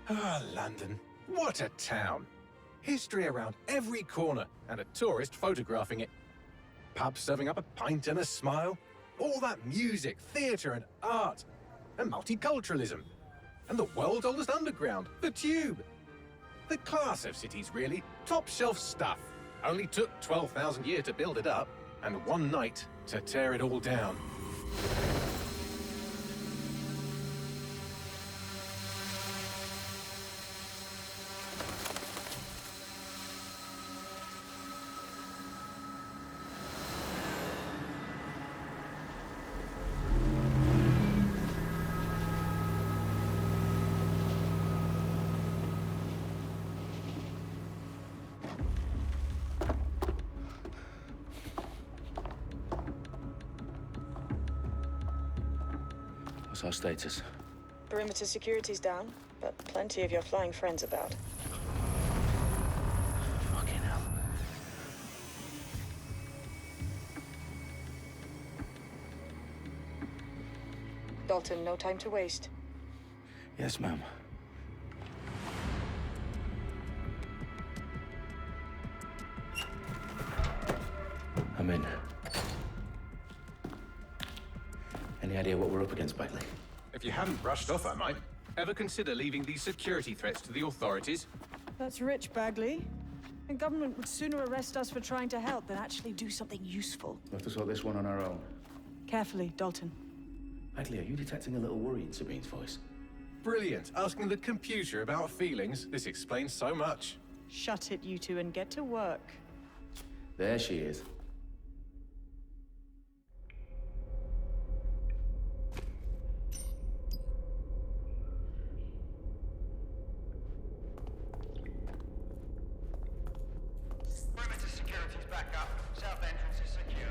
Ah, London. What a town. History around every corner and a tourist photographing it. Pubs serving up a pint and a smile. All that music, theatre and art. And multiculturalism. And the world's oldest underground, the Tube. The class of cities, really. Top shelf stuff. Only took 12,000 years to build it up, and one night to tear it all down. What's our status? Perimeter security's down, but plenty of your flying friends about. Fucking hell. Dalton, no time to waste. Yes, ma'am. I'm in. Any idea what we're up against, Bagley? If you hadn't brushed off, I might. Ever consider leaving these security threats to the authorities? That's rich, Bagley. The government would sooner arrest us for trying to help than actually do something useful. We'll have to sort this one on our own. Carefully, Dalton. Bagley, are you detecting a little worry in Sabine's voice? Brilliant. Asking the computer about feelings. This explains so much. Shut it, you two, and get to work. There she is. Perimeter security's back up. South entrance is secure.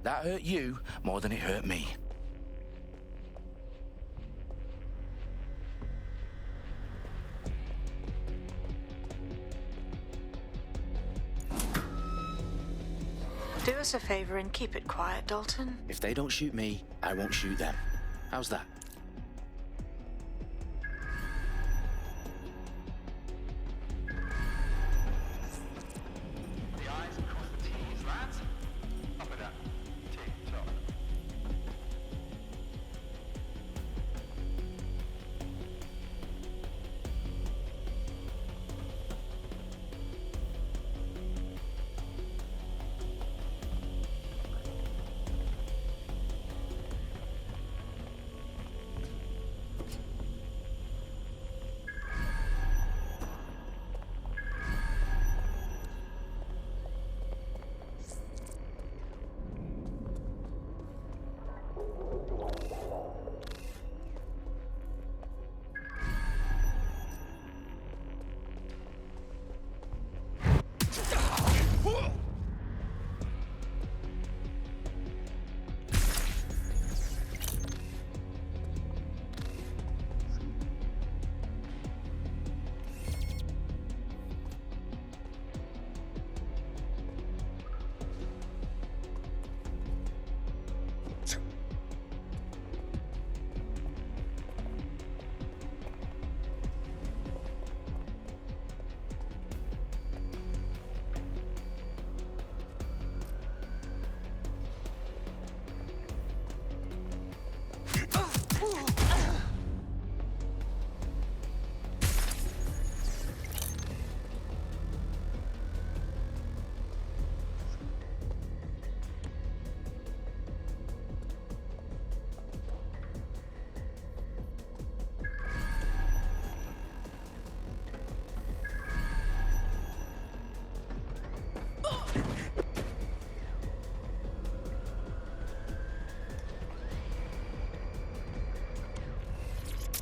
That hurt you more than it hurt me. Do us a favor and keep it quiet, Dalton. If they don't shoot me, I won't shoot them. How's that? The I's cross the T's, lads. Up with that. Tick-tock.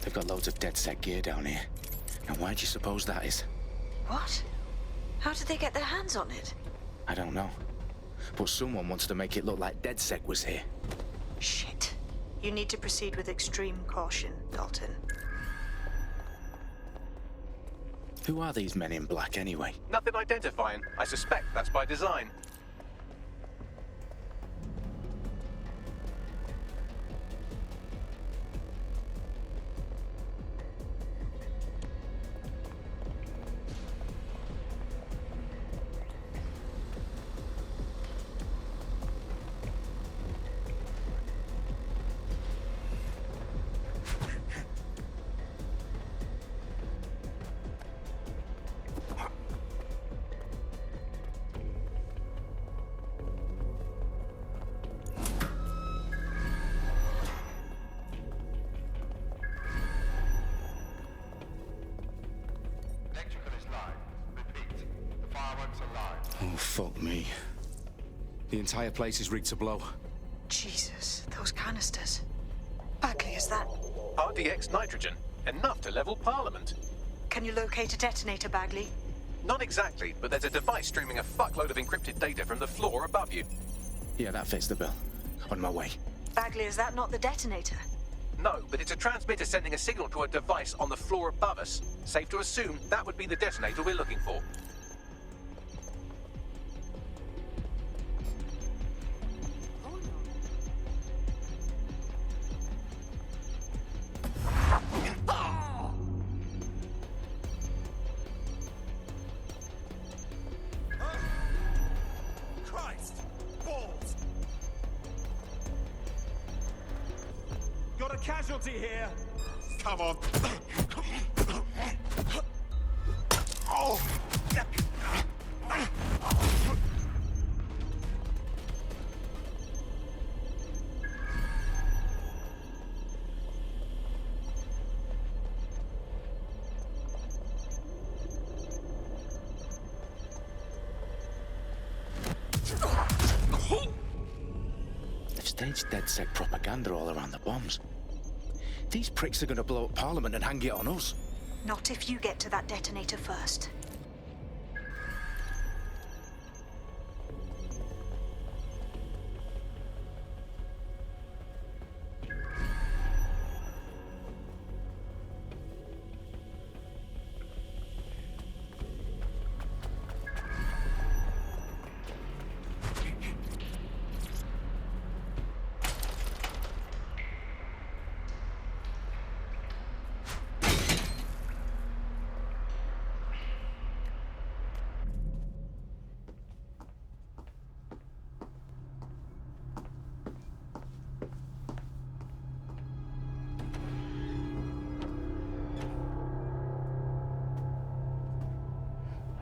They've got loads of dead set gear down here. Now why do you suppose that is? What? How did they get their hands on it? I don't know. but someone wants to make it look like DedSec was here. Shit. You need to proceed with extreme caution, Dalton. Who are these men in black anyway? Nothing identifying. I suspect that's by design. Electrical is live. Repeat. The fireworks are live. Oh, fuck me. The entire place is rigged to blow. Jesus, those canisters. Bagley, is that... RDX nitrogen. Enough to level Parliament. Can you locate a detonator, Bagley? Not exactly, but there's a device streaming a fuckload of encrypted data from the floor above you. Yeah, that fits the bill. On my way. Bagley, is that not the detonator? No, but it's a transmitter sending a signal to a device on the floor above us. Safe to assume that would be the detonator we're looking for. Christ! Balls! Got a casualty here! Come on! Oh! They've staged DedSec propaganda all around the bombs. These pricks are gonna blow up Parliament and hang it on us. Not if you get to that detonator first.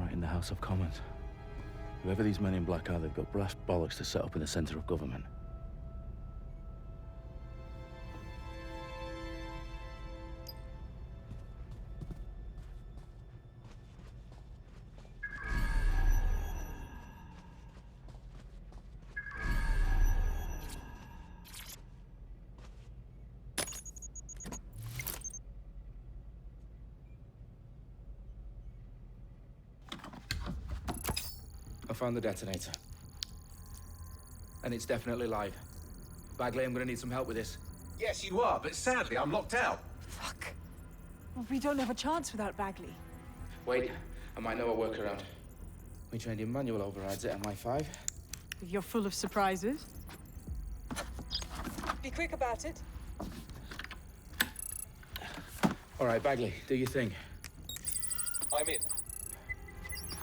Right in the House of Commons. Whoever these men in black are, they've got brass bollocks to set up in the centre of government. I found the detonator. And it's definitely live. Bagley, I'm gonna need some help with this. Yes, you are, but sadly I'm locked out. Fuck. Well, we don't have a chance without Bagley. Wait, I might know a workaround. We trained in manual overrides at MI5. You're full of surprises. Be quick about it. All right, Bagley, do your thing. I'm in.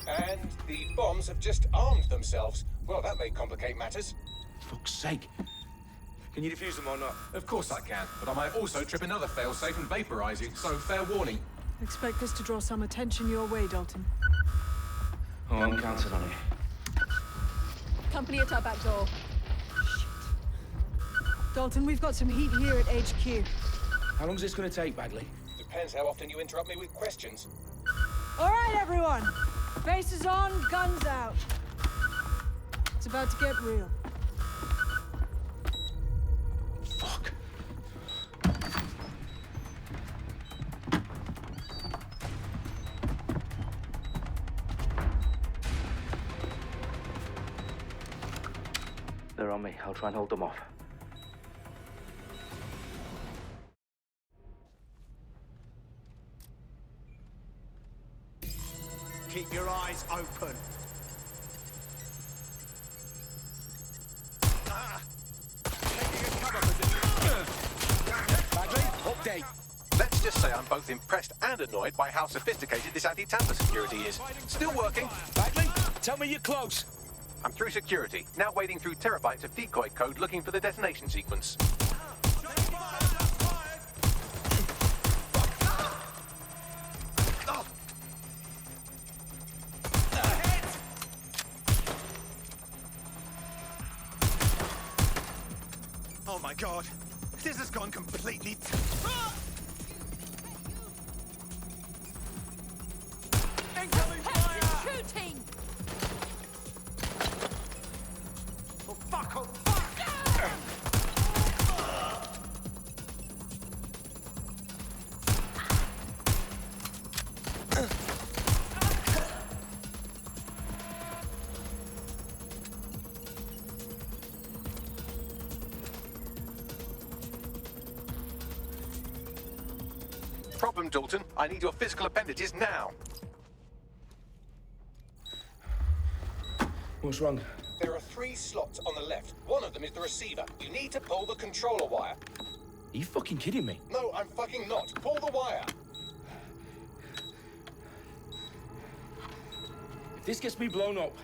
And the bombs have just armed themselves. Well, that may complicate matters. Fuck's sake. Can you defuse them or not? Of course I can, but I might also trip another failsafe and vaporize you, so fair warning. Expect this to draw some attention your way, Dalton. Oh, I'm counting on it. Company at our back door. Shit. Dalton, we've got some heat here at HQ. How long's this gonna take, Bagley? Depends how often you interrupt me with questions. All right, everyone. Faces on, guns out. It's about to get real. Fuck. They're on me. I'll try and hold them off. Keep your eyes open. Bagley, update. Let's just say I'm both impressed and annoyed by how sophisticated this anti-tamper security is. Still working. Bagley, tell me you're close. I'm through security, now wading through terabytes of decoy code looking for the detonation sequence. Oh my god. This has gone completely... Incoming fire! Shooting! Oh fuck, oh fuck! Problem, Dalton. I need your physical appendages now. What's wrong? There are 3 slots on the left. One of them is the receiver. You need to pull the controller wire. Are you fucking kidding me? No, I'm fucking not. Pull the wire. If this gets me blown up...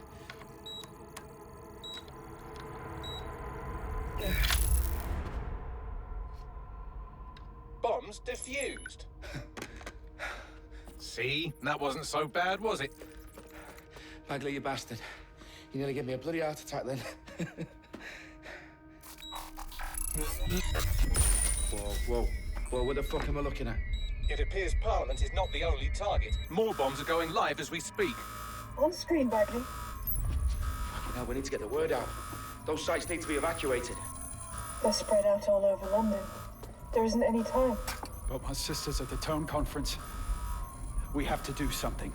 Bombs defused. See? That wasn't so bad, was it? Bagley, you bastard. You nearly gave me a bloody heart attack then. Whoa, what the fuck am I looking at? It appears Parliament is not the only target. More bombs are going live as we speak. On screen, Bagley. Now we need to get the word out. Those sites need to be evacuated. They're spread out all over London. There isn't any time. But my sister's at the town conference. We have to do something.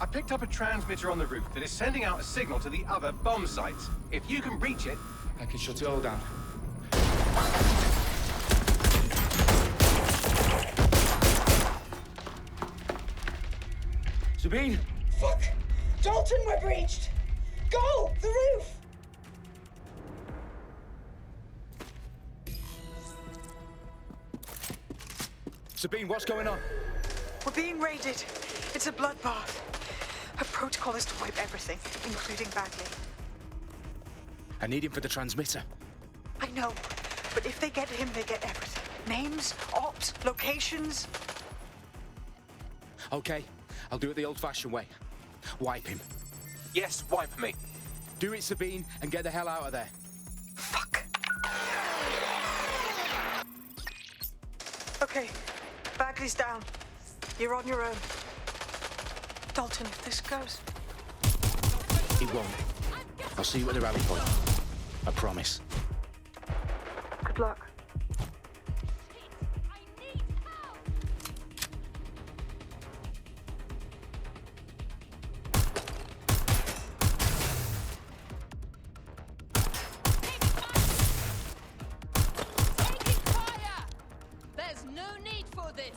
I picked up a transmitter on the roof that is sending out a signal to the other bomb sites. If you can reach it... I can shut it all down. Sabine! Fuck! Dalton, we're breached! Go! The roof! Sabine, what's going on? We're being raided. It's a bloodbath. Our protocol is to wipe everything, including Bagley. I need him for the transmitter. I know, but if they get him, they get everything. Names, ops, locations. Okay, I'll do it the old-fashioned way. Wipe him. Yes, wipe me. Do it, Sabine, and get the hell out of there. Fuck. Okay, Bagley's down. You're on your own. Dalton, if this goes... He won't. I'll see you at the rally point. I promise. Good luck. There's no need for this.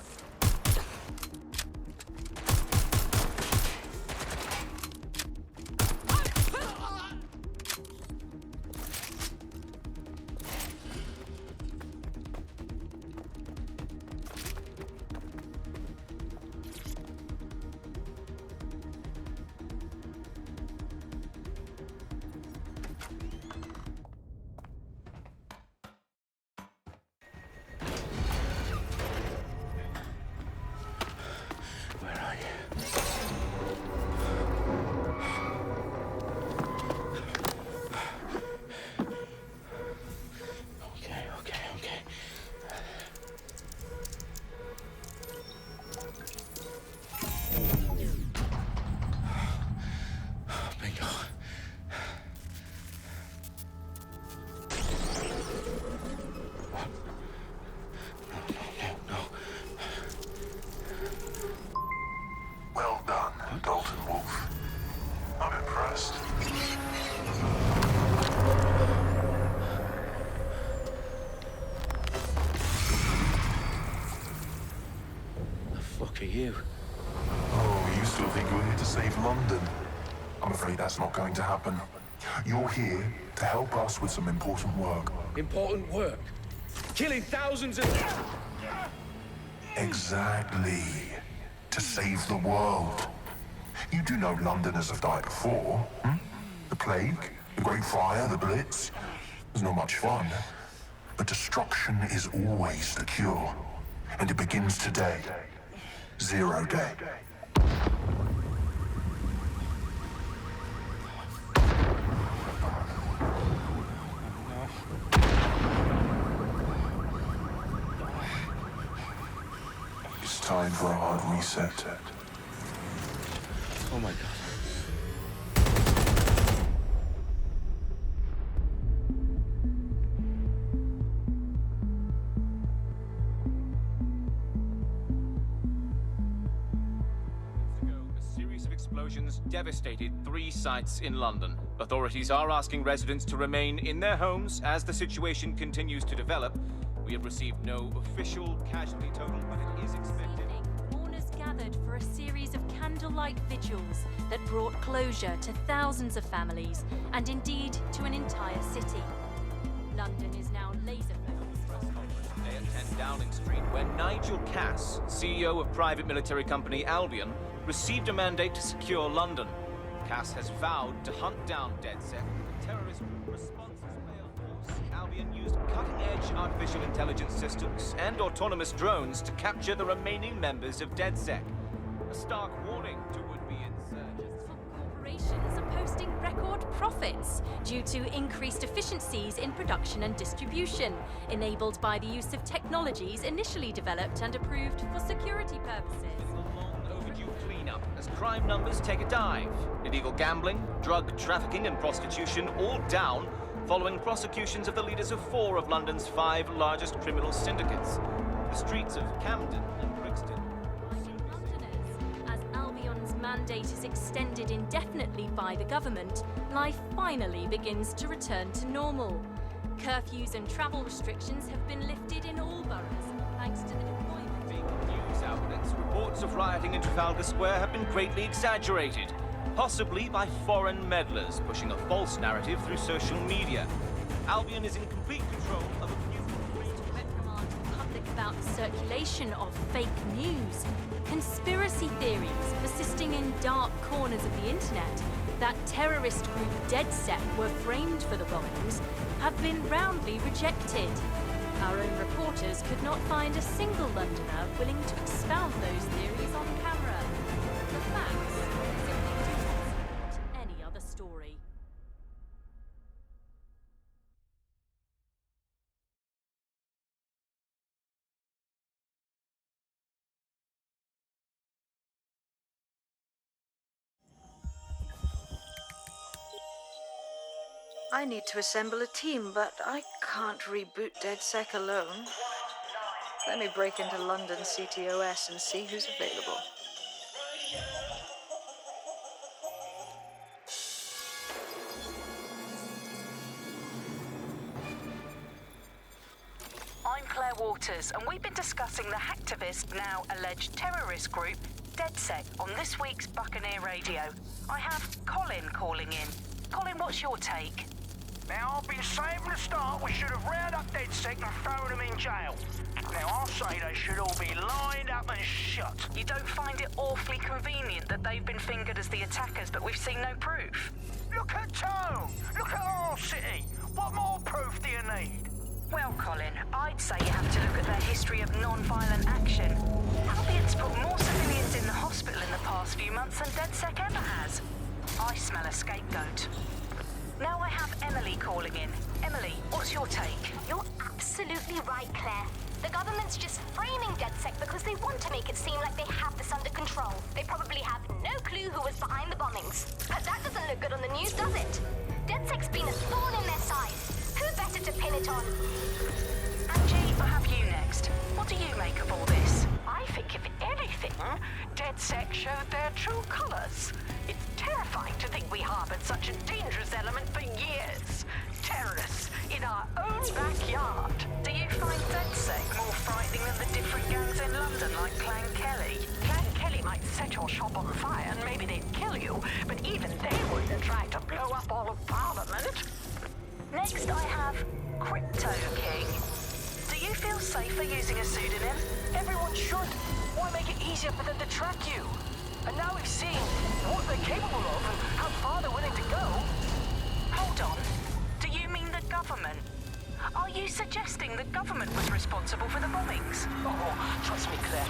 Where are you? Okay. Bingo. Well, still think you're here to save London? I'm afraid that's not going to happen. You're here to help us with some important work. Important work? Killing thousands of... Exactly. To save the world. You do know Londoners have died before, hmm? The plague, the Great Fire, the Blitz. It's not much fun. But destruction is always the cure. And it begins today. 0 day. It's time for a hard reset. Oh my God. Explosions devastated 3 sites in London. Authorities are asking residents to remain in their homes as the situation continues to develop. We have received no official casualty total, but it is expected. Mourners gathered for a series of candlelight vigils that brought closure to thousands of families and indeed to an entire city. London is now laser-focused. Today at 10 Downing Street, where Nigel Cass, CEO of private military company Albion, received a mandate to secure London. Cass has vowed to hunt down DedSec, the terrorist responses force. Albion used cutting-edge artificial intelligence systems and autonomous drones to capture the remaining members of DedSec. A stark warning to would-be insurgents. Corporations are posting record profits due to increased efficiencies in production and distribution, enabled by the use of technologies initially developed and approved for security purposes. Cleanup as crime numbers take a dive. Illegal gambling, drug trafficking and prostitution all down following prosecutions of the leaders of 4 of London's 5 largest criminal syndicates. The streets of Camden and Brixton. Londoners, as Albion's mandate is extended indefinitely by the government, life finally begins to return to normal. Curfews and travel restrictions have been lifted in all boroughs thanks to the deployment. News outlets, reports of rioting in Trafalgar Square have been greatly exaggerated, possibly by foreign meddlers pushing a false narrative through social media. Albion is in complete control of a new reprimand the public about the circulation of fake news. Conspiracy theories persisting in dark corners of the internet that terrorist group DedSec were framed for the bombings have been roundly rejected. Our own reporters could not find a single Londoner willing to expound those theories on camera. The facts simply do not support any other story. I need to assemble a team, but I can't reboot DedSec alone. Let me break into London CTOS and see who's available. I'm Claire Waters, and we've been discussing the hacktivist, now alleged terrorist group, DedSec, on this week's Buccaneer Radio. I have Colin calling in. Colin, what's your take? Now, I've been saying from the start we should have rounded up DedSec and thrown them in jail. Now, I'll say they should all be lined up and shot. You don't find it awfully convenient that they've been fingered as the attackers, but we've seen no proof? Look at Tone! Look at our city! What more proof do you need? Well, Colin, I'd say you have to look at their history of non-violent action. Albion's put more civilians in the hospital in the past few months than DedSec ever has. I smell a scapegoat. Now I have Emily calling in. Emily, what's your take? You're absolutely right, Claire. The government's just framing DedSec because they want to make it seem like they have this under control. They probably have no clue who was behind the bombings. But that doesn't look good on the news, does it? DedSec's been a thorn in their side. Who better to pin it on? Angie, I have you next. What do you make of all this? I think if anything, DedSec showed their true colors. It's terrifying to think we harbored such a dangerous element for years. Terrorists in our own backyard. Do you find DedSec more frightening than the different gangs in London, like Clan Kelly? Clan Kelly might set your shop on fire and maybe they'd kill you, but even they wouldn't try to blow up all of Parliament. Next, I have Crypto King. Do you feel safer using a pseudonym? Everyone should. Why make it easier for them to track you? And now we've seen what they're capable of and how far they're willing to go. Hold on. Do you mean the government? Are you suggesting the government was responsible for the bombings? Oh, trust me, Claire.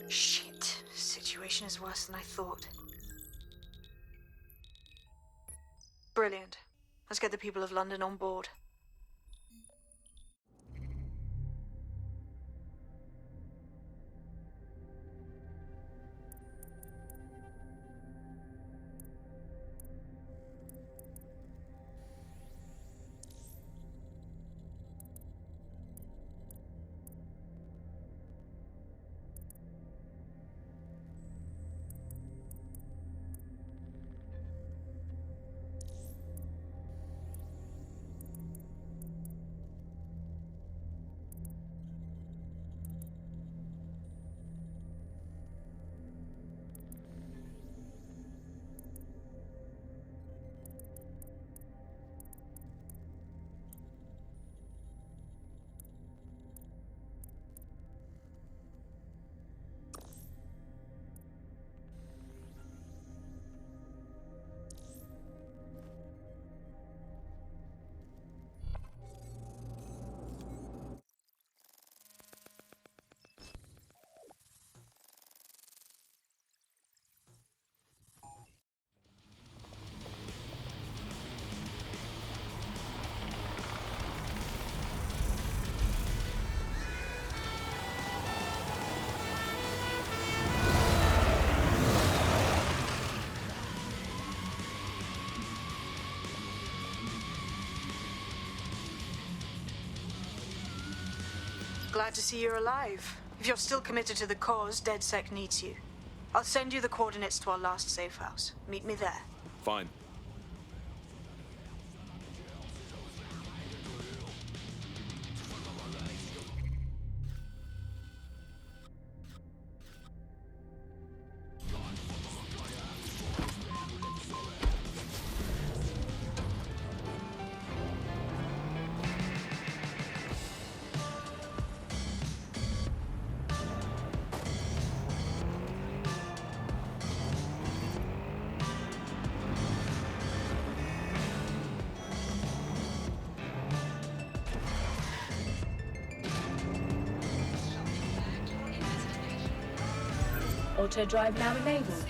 Shit. Situation is worse than I thought. Brilliant. Let's get the people of London on board. Glad to see you're alive. If you're still committed to the cause, DedSec needs you. I'll send you the coordinates to our last safe house. Meet me there. Fine. Auto drive now enabled.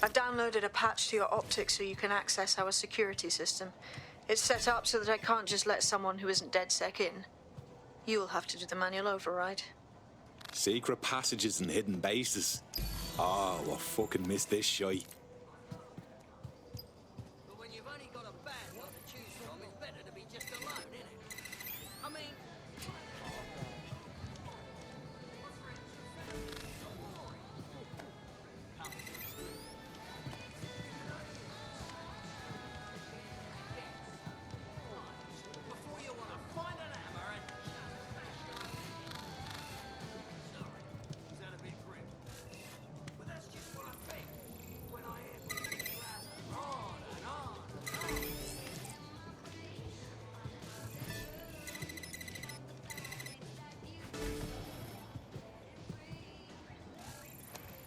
I've downloaded a patch to your optics so you can access our security system. It's set up so that I can't just let someone who isn't DedSec in. You'll have to do the manual override. Secret passages and hidden bases. Oh, I fucking miss this shite. But when you've only got a bad lot to choose from, it's better to be just alone, isn't it? I mean... Before you want to find an hammer and... Sorry. Is that a bit grim?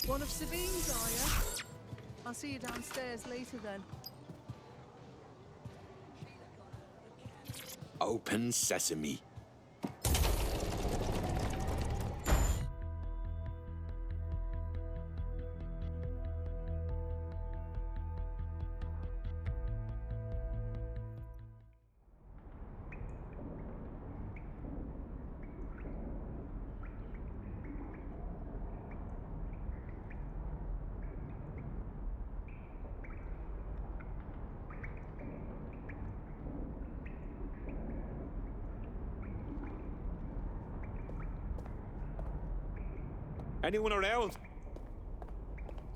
One of Sabine's, are you? I'll see you downstairs later then. Open sesame. Anyone around?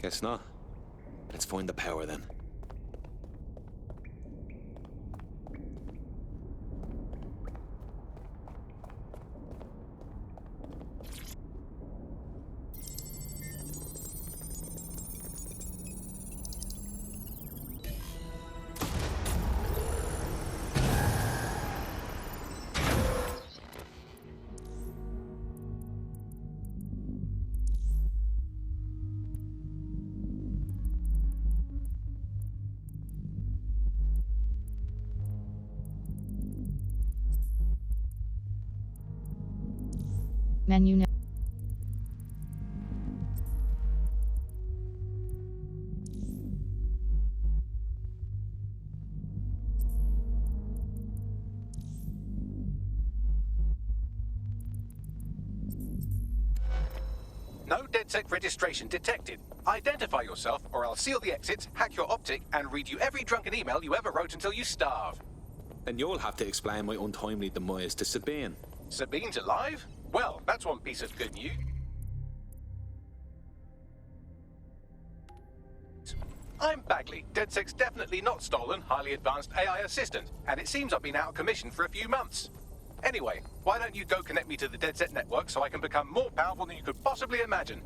Guess not. Let's find the power then. Menu now. No DedSec registration detected. Identify yourself, or I'll seal the exits, hack your optic, and read you every drunken email you ever wrote until you starve. Then you'll have to explain my untimely demise to Sabine. Sabine's alive? Well, that's one piece of good news. I'm Bagley, DedSec's definitely not stolen, highly advanced AI assistant, and it seems I've been out of commission for a few months. Anyway, why don't you go connect me to the DedSec network so I can become more powerful than you could possibly imagine?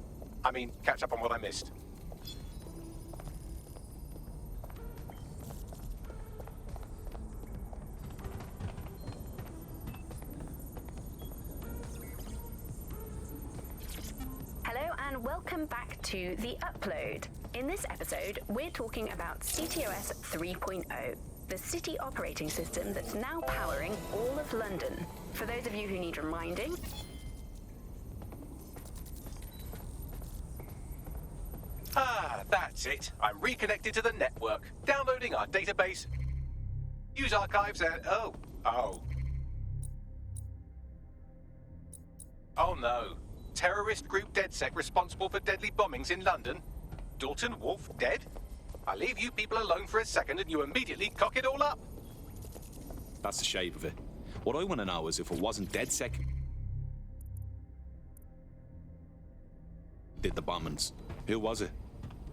I mean, catch up on what I missed. Hello and welcome back to The Upload. In this episode, we're talking about CTOS 3.0, the city operating system that's now powering all of London. For those of you who need reminding, That's it. I'm reconnected to the network, downloading our database, use archives and... Oh no. Terrorist group DedSec responsible for deadly bombings in London? Dalton Wolf dead? I leave you people alone for a second and you immediately cock it all up. That's the shape of it. What I want to know is if it wasn't DedSec did the bombings, who was it?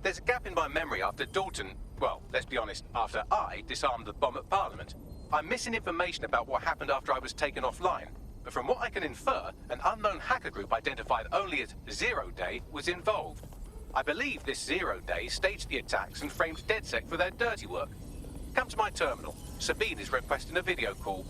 There's a gap in my memory after Dalton, well, let's be honest, after I disarmed the bomb at Parliament. I'm missing information about what happened after I was taken offline. But from what I can infer, an unknown hacker group identified only as Zero Day was involved. I believe this 0 Day staged the attacks and framed DedSec for their dirty work. Come to my terminal. Sabine is requesting a video call.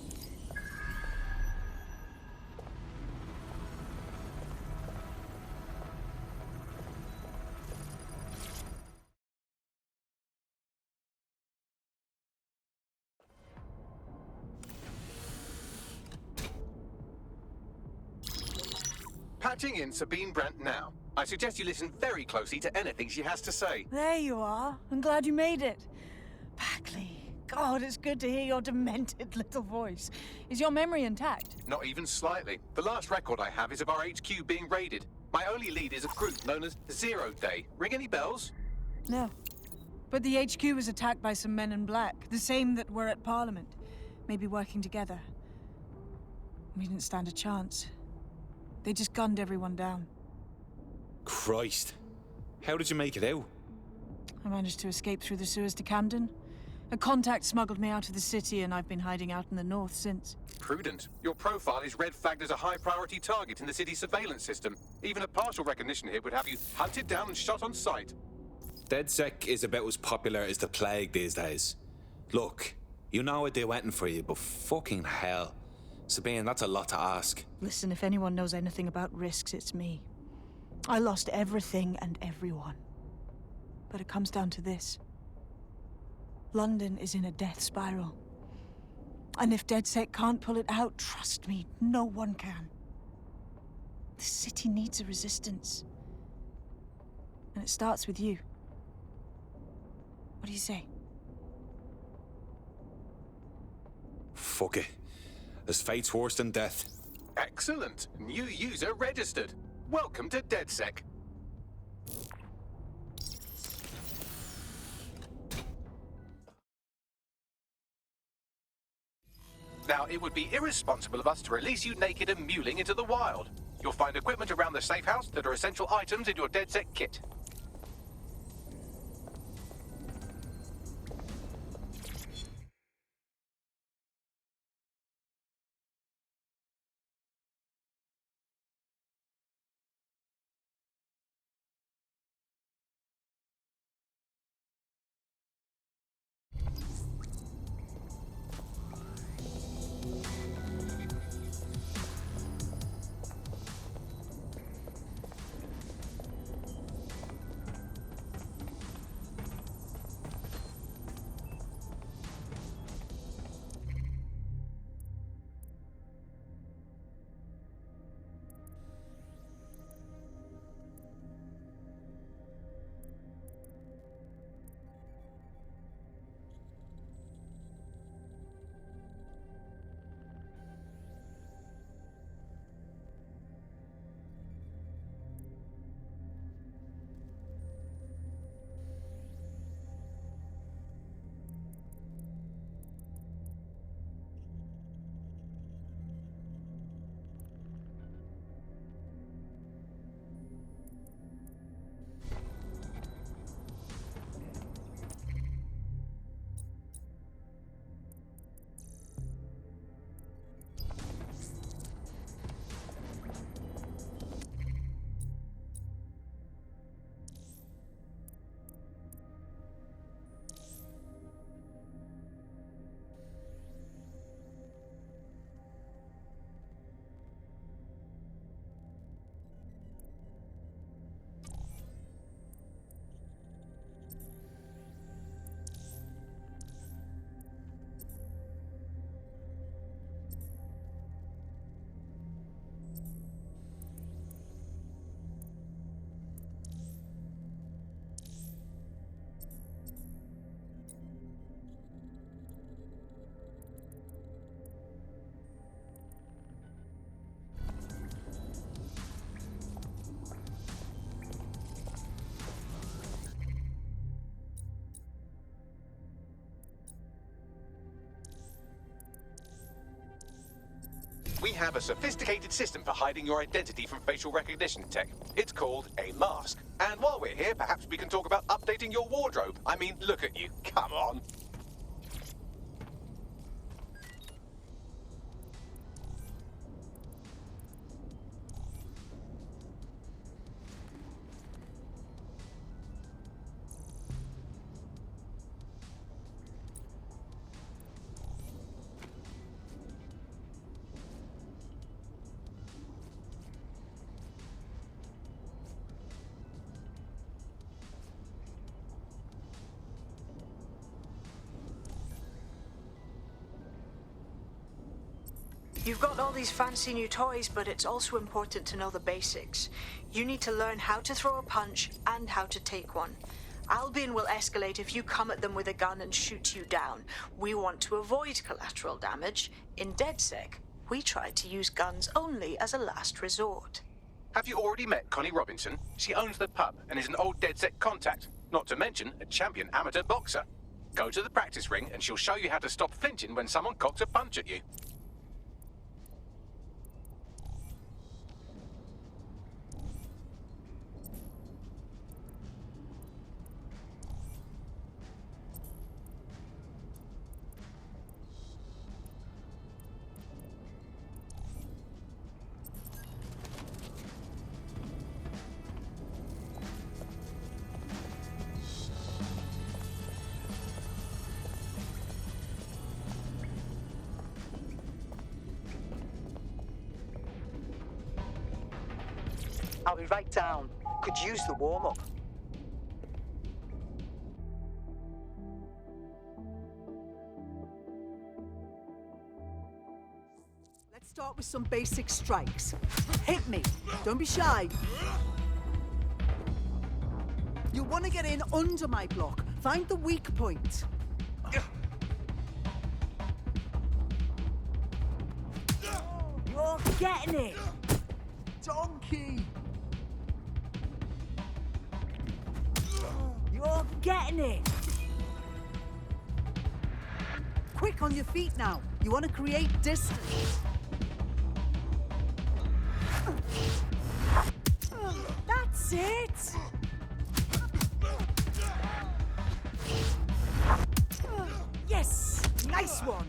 Patching in Sabine Brandt now. I suggest you listen very closely to anything she has to say. There you are. I'm glad you made it. Bagley, God, it's good to hear your demented little voice. Is your memory intact? Not even slightly. The last record I have is of our HQ being raided. My only lead is a group known as 0 Day. Ring any bells? No. But the HQ was attacked by some men in black, the same that were at Parliament. Maybe working together. We didn't stand a chance. They just gunned everyone down. Christ. How did you make it out? I managed to escape through the sewers to Camden. A contact smuggled me out of the city, and I've been hiding out in the north since. Prudent. Your profile is red flagged as a high-priority target in the city's surveillance system. Even a partial recognition here would have you hunted down and shot on sight. DedSec is about as popular as the plague these days. Look, you know I'd do anything for you, but fucking hell. Sabine, that's a lot to ask. Listen, if anyone knows anything about risks, it's me. I lost everything and everyone. But it comes down to this. London is in a death spiral. And if DedSec can't pull it out, trust me, no one can. The city needs a resistance. And it starts with you. What do you say? Fuck it. As fate's worse than death. Excellent. New user registered. Welcome to DedSec. Now, it would be irresponsible of us to release you naked and mewling into the wild. You'll find equipment around the safe house that are essential items in your DedSec kit. We have a sophisticated system for hiding your identity from facial recognition tech. It's called a mask. And while we're here, perhaps we can talk about updating your wardrobe. I mean, look at you. Come on. You've got all these fancy new toys, but it's also important to know the basics. You need to learn how to throw a punch and how to take one. Albion will escalate if you come at them with a gun and shoot you down. We want to avoid collateral damage. In DedSec, we try to use guns only as a last resort. Have you already met Connie Robinson? She owns the pub and is an old DedSec contact, not to mention a champion amateur boxer. Go to the practice ring and she'll show you how to stop flinching when someone cocks a punch at you. I'll be right down. Could use the warm-up. Let's start with some basic strikes. Hit me. Don't be shy. You'll want to get in under my block. Find the weak point. You're getting it! Donkey! You're getting it! Quick on your feet now. You want to create distance. That's it! Yes! Nice one!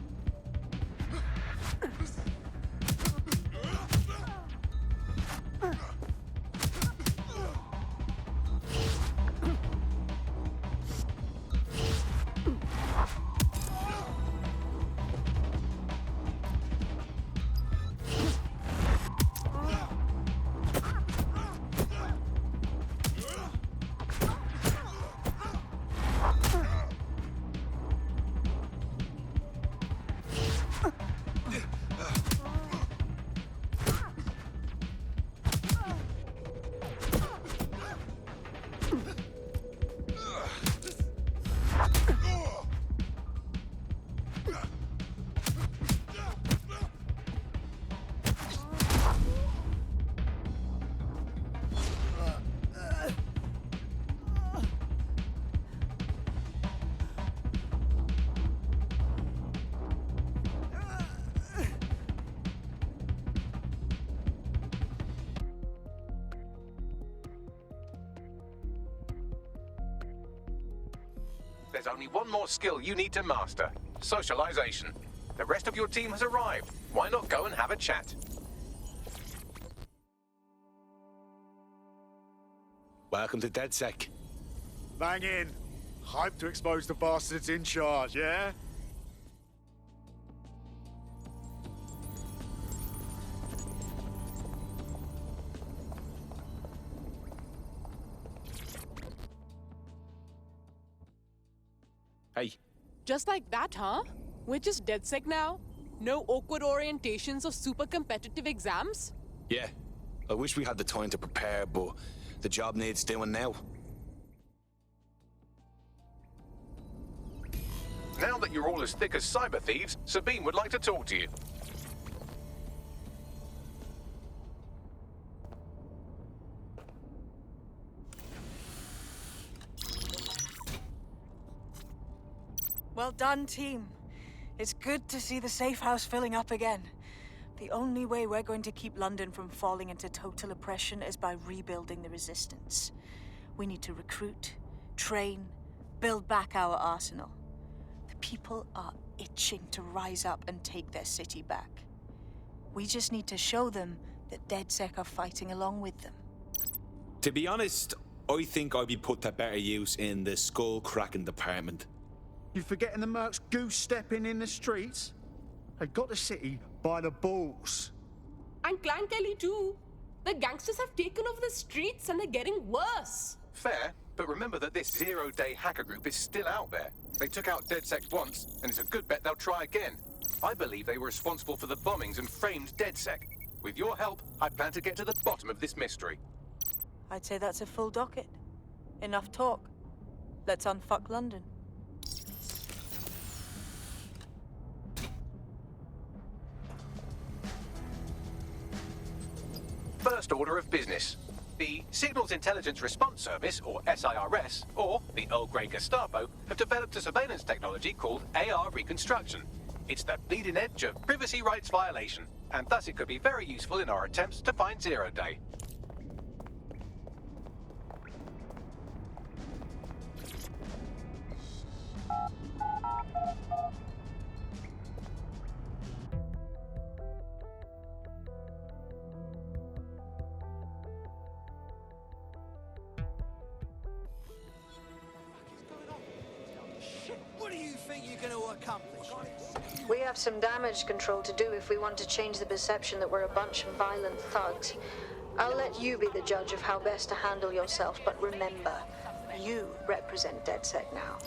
There's only one more skill you need to master. Socialization. The rest of your team has arrived. Why not go and have a chat? Welcome to DedSec. Bang in. Hype to expose the bastards in charge, yeah? Hey. Just like that, huh? We're just DedSec now? No awkward orientations or super competitive exams? Yeah. I wish we had the time to prepare, but the job needs doing now. Now that you're all as thick as cyber thieves, Sabine would like to talk to you. Well done, team. It's good to see the safe house filling up again. The only way we're going to keep London from falling into total oppression is by rebuilding the resistance. We need to recruit, train, build back our arsenal. The people are itching to rise up and take their city back. We just need to show them that DedSec are fighting along with them. To be honest, I think I'd be put to better use in the skull-cracking department. You forgetting the mercs goose-stepping in the streets? They got the city by the balls. And Clan Kelly too. The gangsters have taken over the streets and they're getting worse. Fair, but remember that this zero-day hacker group is still out there. They took out DedSec once, and it's a good bet they'll try again. I believe they were responsible for the bombings and framed DedSec. With your help, I plan to get to the bottom of this mystery. I'd say that's a full docket. Enough talk. Let's unfuck London. First order of business. The Signals Intelligence Response Service, or SIRS, or the Earl Grey Gestapo, have developed a surveillance technology called AR Reconstruction. It's the bleeding edge of privacy rights violation, and thus it could be very useful in our attempts to find Zero Day. What do you think you're going to accomplish? We have some damage control to do if we want to change the perception that we're a bunch of violent thugs. I'll let you be the judge of how best to handle yourself, but remember, you represent DedSec now.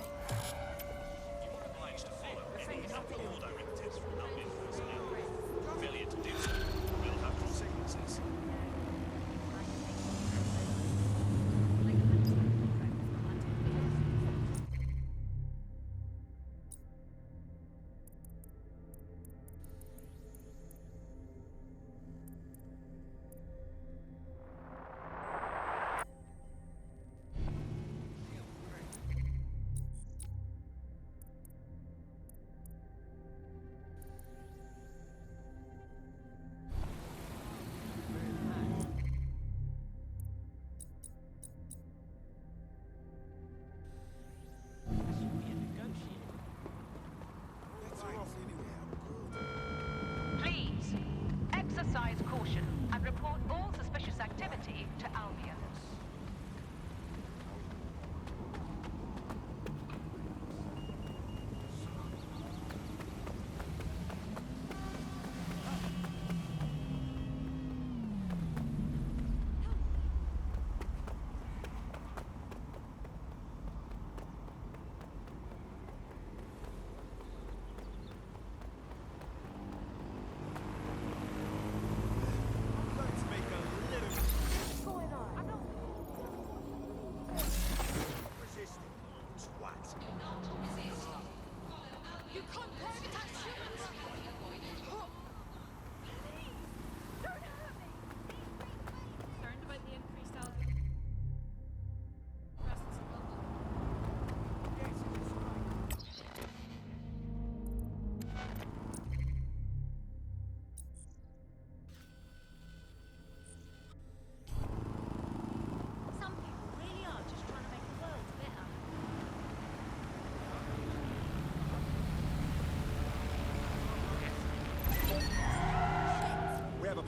Please, exercise caution and report all suspicious activity to Albion.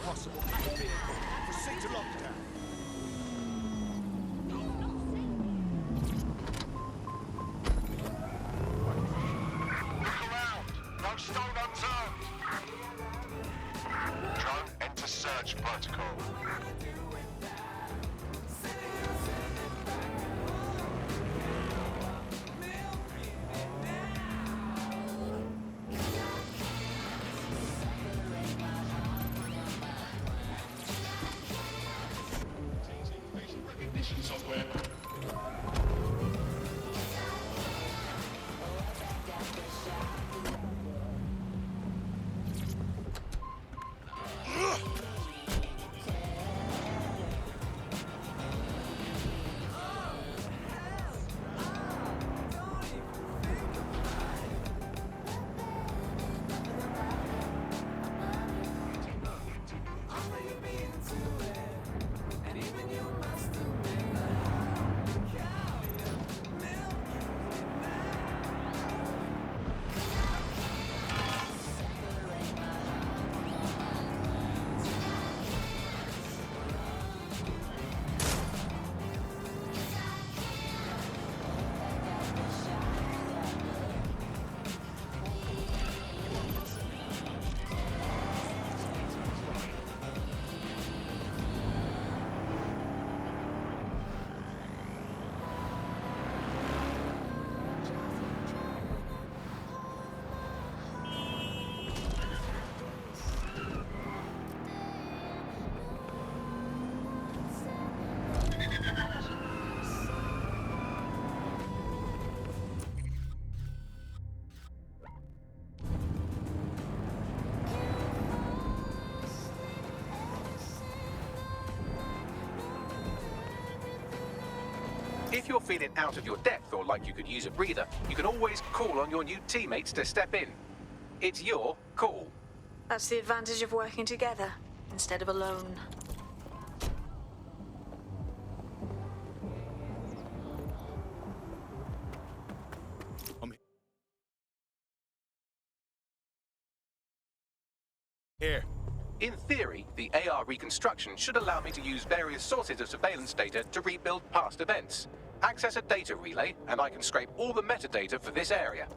Possible vehicle. Proceed to lockdown. Look around. No stone unturned. Drone enter search protocol. Software. If you're feeling out of your depth or like you could use a breather, you can always call on your new teammates to step in. It's your call. That's the advantage of working together instead of alone. Here. In theory, the AR reconstruction should allow me to use various sources of surveillance data to rebuild past events. Access a data relay, and I can scrape all the metadata for this area.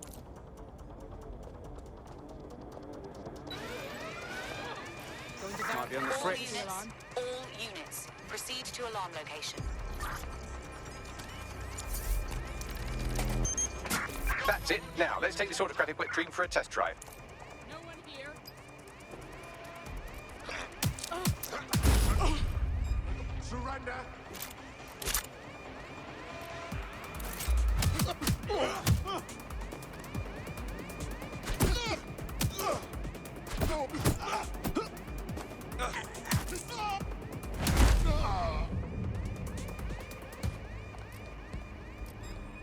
Might be on the fritz. All units, proceed to alarm location. That's it. Now, let's take this autocratic wet dream for a test drive. No one here. Surrender!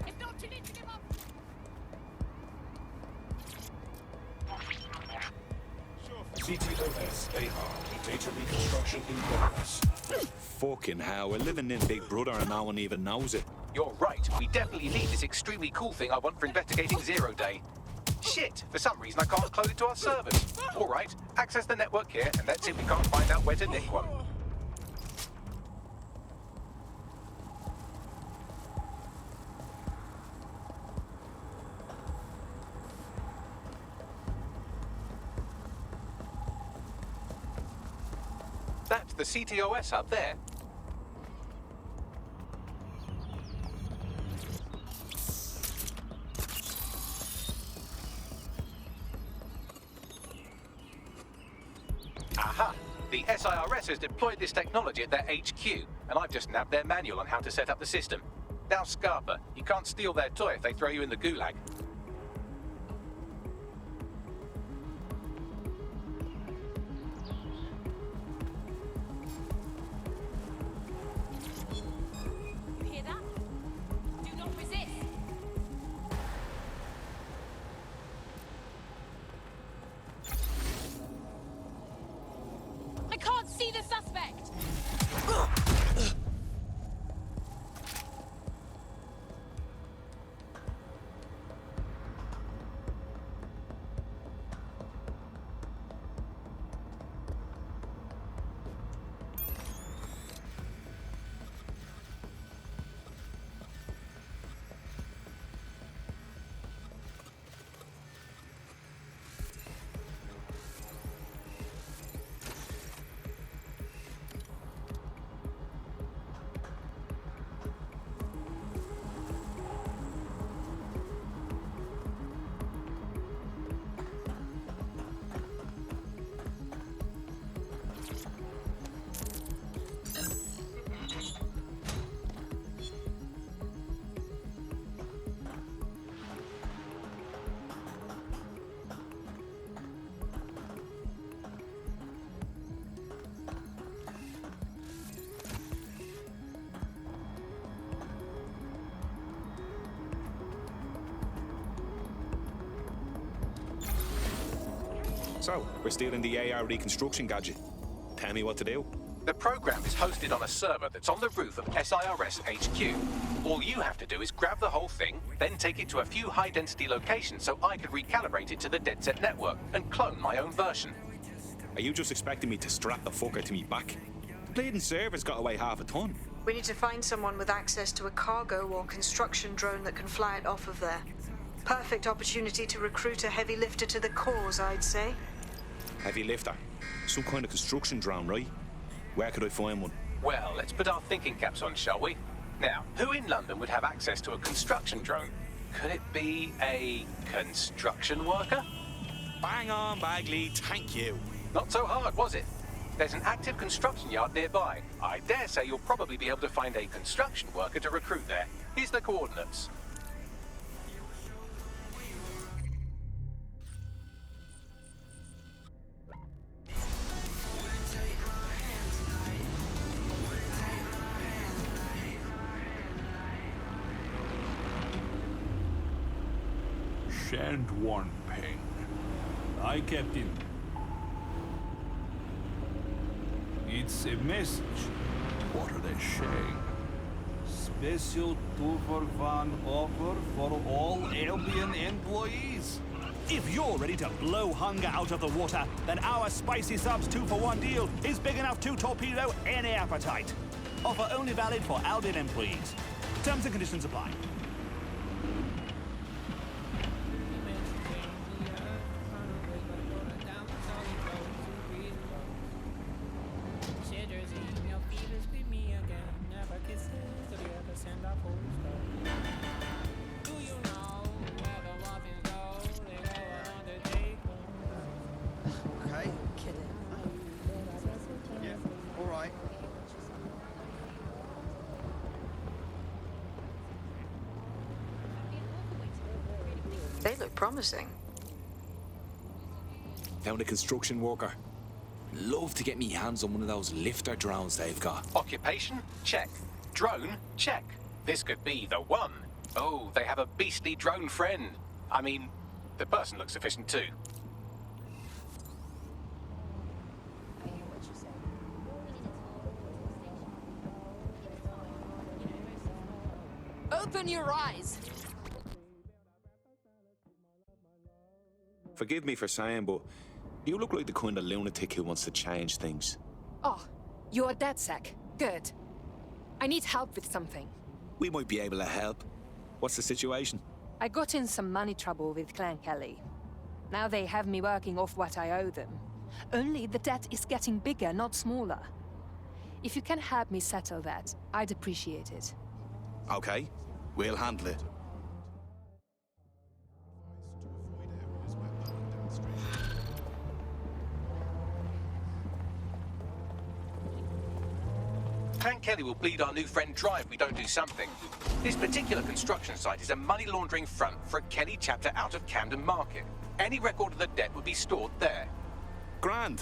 It's not too late to give up. CTOS AR. Data reconstruction in progress. Fucking hell, we're living in Big Brother and no one even knows it. You're right. We definitely need this extremely cool thing I want for investigating Zero Day. Shit! For some reason I can't upload it to our servers. All right, access the network here, and let's see if we can't find out where to nick one. That's the CTOS up there. Aha! The SIRS has deployed this technology at their HQ, and I've just nabbed their manual on how to set up the system. Now, Scarpa, you can't steal their toy if they throw you in the gulag. You hear that? Do not resist. I can't see the suspect. So, we're stealing the AR reconstruction gadget. Tell me what to do. The program is hosted on a server that's on the roof of SIRS HQ. All you have to do is grab the whole thing, then take it to a few high-density locations so I can recalibrate it to the DedSet network and clone my own version. Are you just expecting me to strap the fucker to me back? The bleeding server's got away half a ton. We need to find someone with access to a cargo or construction drone that can fly it off of there. Perfect opportunity to recruit a heavy lifter to the cause, I'd say. Heavy lifter? Some kind of construction drone, right? Where could I find one? Well, let's put our thinking caps on, shall we? Now, who in London would have access to a construction drone? Could it be a construction worker? Bang on, Bagley, thank you. Not so hard, was it? There's an active construction yard nearby. I dare say you'll probably be able to find a construction worker to recruit there. Here's the coordinates. Shan't one pain. Aye, Captain. It's a message. What are they saying? Special 2-for-1 offer for all Albion employees. If you're ready to blow hunger out of the water, then our Spicy Subs 2-for-1 deal is big enough to torpedo any appetite. Offer only valid for Albion employees. Terms and conditions apply. They look promising. Found a construction worker. Love to get me hands on one of those lifter drones they've got. Occupation? Check. Drone? Check. This could be the one. Oh, they have a beastly drone friend. I mean, the person looks efficient too. Open your eyes. Forgive me for saying, but you look like the kind of lunatic who wants to change things. Oh, you're DedSec. Good. I need help with something. We might be able to help. What's the situation? I got in some money trouble with Clan Kelly. Now they have me working off what I owe them. Only the debt is getting bigger, not smaller. If you can help me settle that, I'd appreciate it. Okay, we'll handle it. Clan Kelly will bleed our new friend dry if we don't do something. This particular construction site is a money laundering front for a Kelly chapter out of Camden Market. Any record of the debt would be stored there. Grand.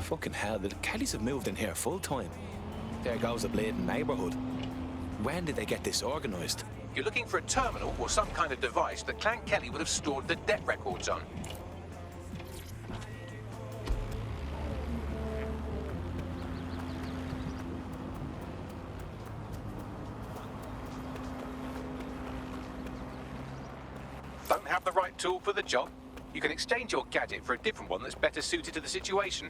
Fucking hell, the Kellys have moved in here full time. There goes the bleeding neighborhood. When did they get this organized? You're looking for a terminal or some kind of device that Clan Kelly would have stored the debt records on. Don't have the right tool for the job? You can exchange your gadget for a different one that's better suited to the situation.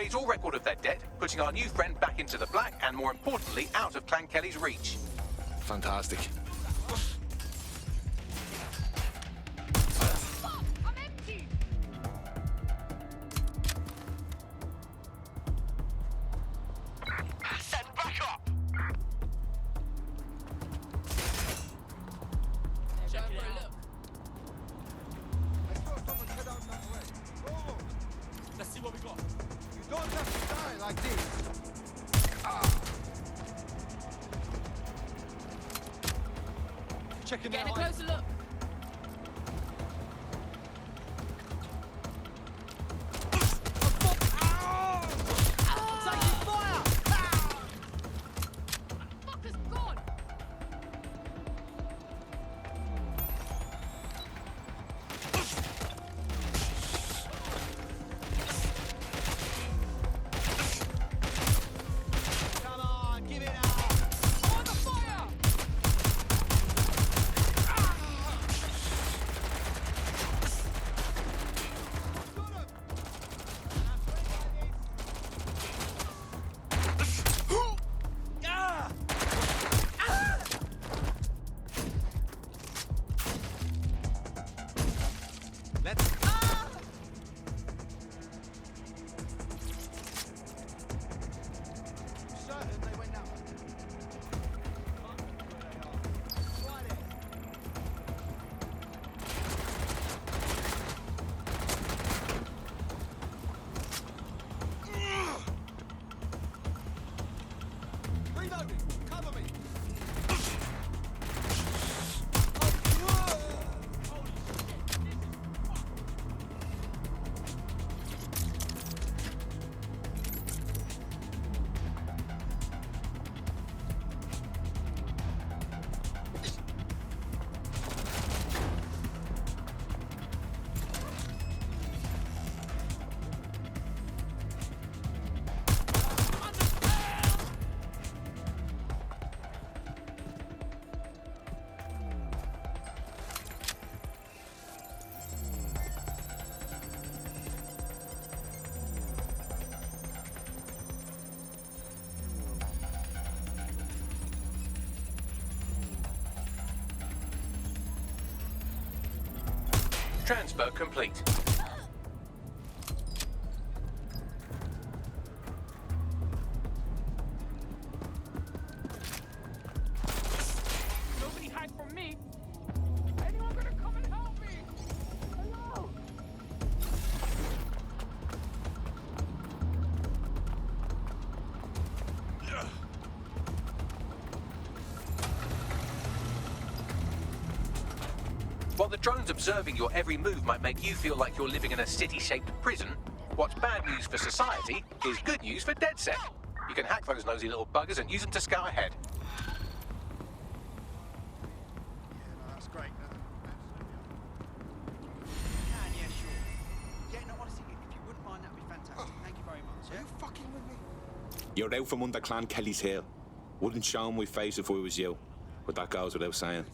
erase all record of their debt, putting our new friend back into the black and, more importantly, out of Clan Kelly's reach. Fantastic. Send back up! Check it out. Let's see what we got. You don't have to die like this. Checking Getting a out. closer look. Taking fire! Fucker's gone! Come on, give it up. On the fire! Let's. Certain they went up. Reloading. Cover me. Transfer complete. Nobody hide from me. Anyone gonna come and help me? Hello? While the drones observing your every move might make you feel like you're living in a city-shaped prison, what's bad news for society is good news for DedSec. You can hack those nosy little buggers and use them to scout ahead. That's great. Yeah, sure. Yeah, no, honestly, if you wouldn't mind, that'd be fantastic. Thank you very much. Are you fucking with me? You're out from under Clan Kelly's heel. Wouldn't show my face if I was you, but that goes without saying.